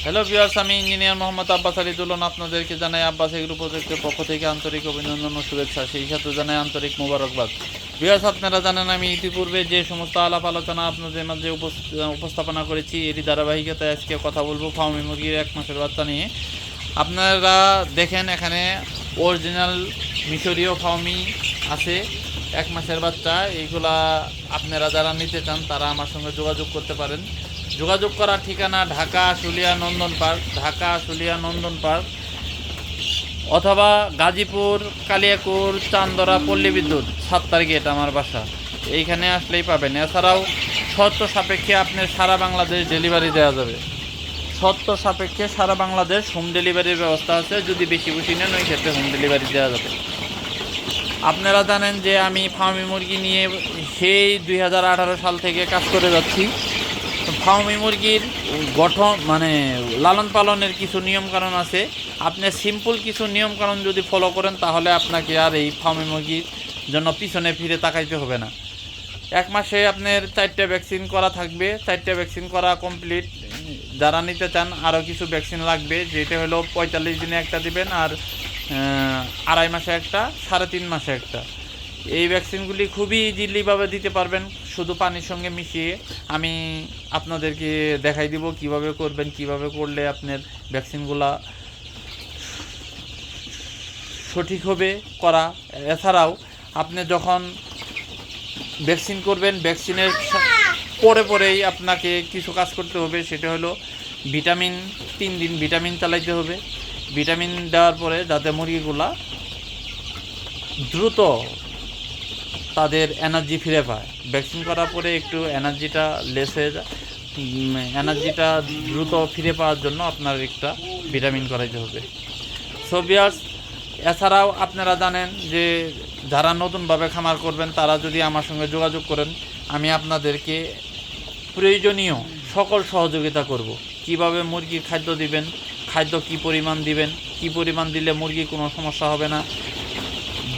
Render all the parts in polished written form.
Hello viewers, আমি engineer Mohammad Abbas Ali দুলন আপনাদেরকে জানাই আব্বাস এগ্রো প্রজেক্টের পক্ষ থেকে আন্তরিক অভিনন্দন ও শুভেচ্ছা, সেই সাথে জানাই আন্তরিক মোবারকবাদ। ভিউয়ার্স, আপনারা জানেন আমি ইতিপূর্বে যে সমস্ত আলাপ আলোচনা আপনাদের মাঝে উপস্থাপনা করেছি, এরই ধারাবাহিকতায় আজকে কথা বলবো ফার্মি মুরগির 1 মাসের বাচ্চা নিয়ে। আপনারা দেখেন এখানে অরিজিনাল মিশরীয় ফার্মি আছে 1 মাসের বাচ্চা। এইগুলা আপনারা যারা নিতে চান তারা আমার সঙ্গে যোগাযোগ করতে পারেন। যোগাযোগ করার ঠিকানা ঢাকা আশুলিয়া নন্দন পার্ক অথবা গাজীপুর কালিয়াকুর চান্দরা পল্লী বিদ্যুৎ 7 গেট আমার বাসা, এইখানে আসলেই পাবেন। এছাড়াও শর্ত সাপেক্ষে আপনার সারা বাংলাদেশ ডেলিভারি দেওয়া যাবে। শর্ত সাপেক্ষে সারা বাংলাদেশ হোম ডেলিভারির ব্যবস্থা আছে। যদি বেশি নেন ওই ক্ষেত্রে হোম ডেলিভারি দেওয়া যাবে। আপনারা জানেন যে আমি ফার্মি মুরগি নিয়ে সেই 2018 সাল থেকে কাজ করে যাচ্ছি। ফার্মি মুরগির গঠন লালন পালনের কিছু নিয়মকানুন আছে। আপনি সিম্পল কিছু নিয়মকানুন যদি ফলো করেন তাহলে আপনাকে আর এই ফার্মি মুরগির জন্য পিছনে ফিরে তাকাইতে হবে না। 1 মাসে আপনার 4টা ভ্যাকসিন করা থাকবে। 4টা ভ্যাকসিন করা কমপ্লিট। যারা নিতে চান আরও কিছু ভ্যাকসিন লাগবে, যেটা হলো 45 দিনে একটা দিবেন, আর 2.5 মাসে একটা, 3.5 মাসে একটা। এই ভ্যাকসিনগুলি খুবই ইজিলিভাবে দিতে পারবেন, শুধু পানির সঙ্গে মিশিয়ে। আমি আপনাদেরকে দেখাই দিব কিভাবে করবেন, কিভাবে করলে আপনার ভ্যাকসিনগুলা সঠিক হবে করা। এছাড়াও আপনি যখন ভ্যাকসিন করবেন, ভ্যাকসিনের পরেই আপনাকে কিছু কাজ করতে হবে। সেটা হলো ভিটামিন 3 দিন ভিটামিন চালাইতে হবে। ভিটামিন দেওয়ার পরে যাতে মুরগিগুলা দ্রুত তাদের এনার্জি ফিরে পায়। ভ্যাকসিন করার পরে একটু এনার্জিটা লেস হয়ে যায়, এনার্জিটা দ্রুত ফিরে পাওয়ার জন্য আপনার একটা ভিটামিন করাইতে হবে। সো ভিউয়ার্স, এছাড়াও আপনারা জানেন যে যারা নতুনভাবে খামার করবেন তারা যদি আমার সঙ্গে যোগাযোগ করেন, আমি আপনাদেরকে প্রয়োজনীয় সকল সহযোগিতা করব। কিভাবে মুরগির খাদ্য দিবেন, খাদ্য কি পরিমাণ দিবেন, কি পরিমাণ দিলে মুরগির কোনো সমস্যা হবে না।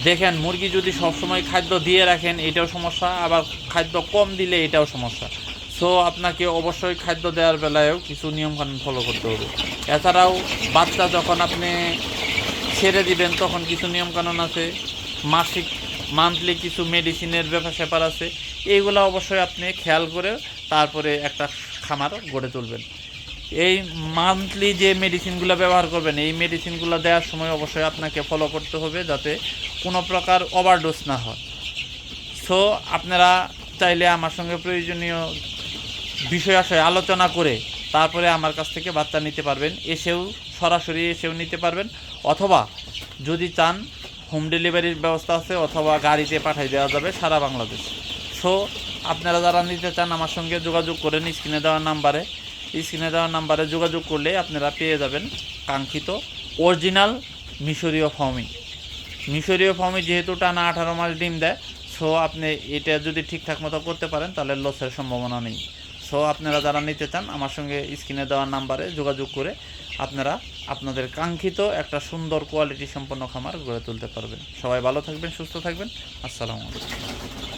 দেখেন, মুরগি যদি সবসময় খাদ্য দিয়ে রাখেন এটাও সমস্যা, আবার খাদ্য কম দিলে এটাও সমস্যা। সো আপনাকে অবশ্যই খাদ্য দেওয়ার বেলায়ও কিছু নিয়মকানুন ফলো করতে হবে। এছাড়াও বাচ্চা যখন আপনি ছেড়ে দিবেন তখন কিছু নিয়মকানুন আছে, মান্থলি কিছু মেডিসিনের ব্যাপার আছে। এইগুলো অবশ্যই আপনি খেয়াল করে তারপরে একটা খামার গড়ে তুলবেন। এই মান্থলি যে মেডিসিনগুলো ব্যবহার করবেন, এই মেডিসিনগুলো দেওয়ার সময় অবশ্যই আপনাকে ফলো করতে হবে যাতে কোনো প্রকার ওভারডোজ না হয়। সো আপনারা চাইলে আমার সঙ্গে প্রয়োজনীয় বিষয় আসে আলোচনা করে তারপরে আমার কাছ থেকে বাচ্চা নিতে পারবেন। সরাসরি এসেও নিতে পারবেন, অথবা যদি চান হোম ডেলিভারির ব্যবস্থা আছে, অথবা গাড়িতে পাঠিয়ে দেওয়া যাবে সারা বাংলাদেশ। সো আপনারা যারা নিতে চান আমার সঙ্গে যোগাযোগ করেন। স্ক্রিনে দেওয়া নাম্বারে যোগাযোগ করলে আপনারা পেয়ে যাবেন কাঙ্ক্ষিত অরিজিনাল মিশরীয় ফার্মি। যেহেতু টানা 18 মাস ডিম দেয়, সো আপনি এটা যদি ঠিকঠাক মতো করতে পারেন তাহলে লসের সম্ভাবনা নেই। সো আপনারা যারা নিতে চান আমার সঙ্গে স্ক্রিনে দেওয়া নাম্বারে যোগাযোগ করে আপনারা আপনাদের কাঙ্ক্ষিত একটা সুন্দর কোয়ালিটি সম্পন্ন খামার গড়ে তুলতে পারবেন। সবাই ভালো থাকবেন, সুস্থ থাকবেন। আসসালামু আলাইকুম।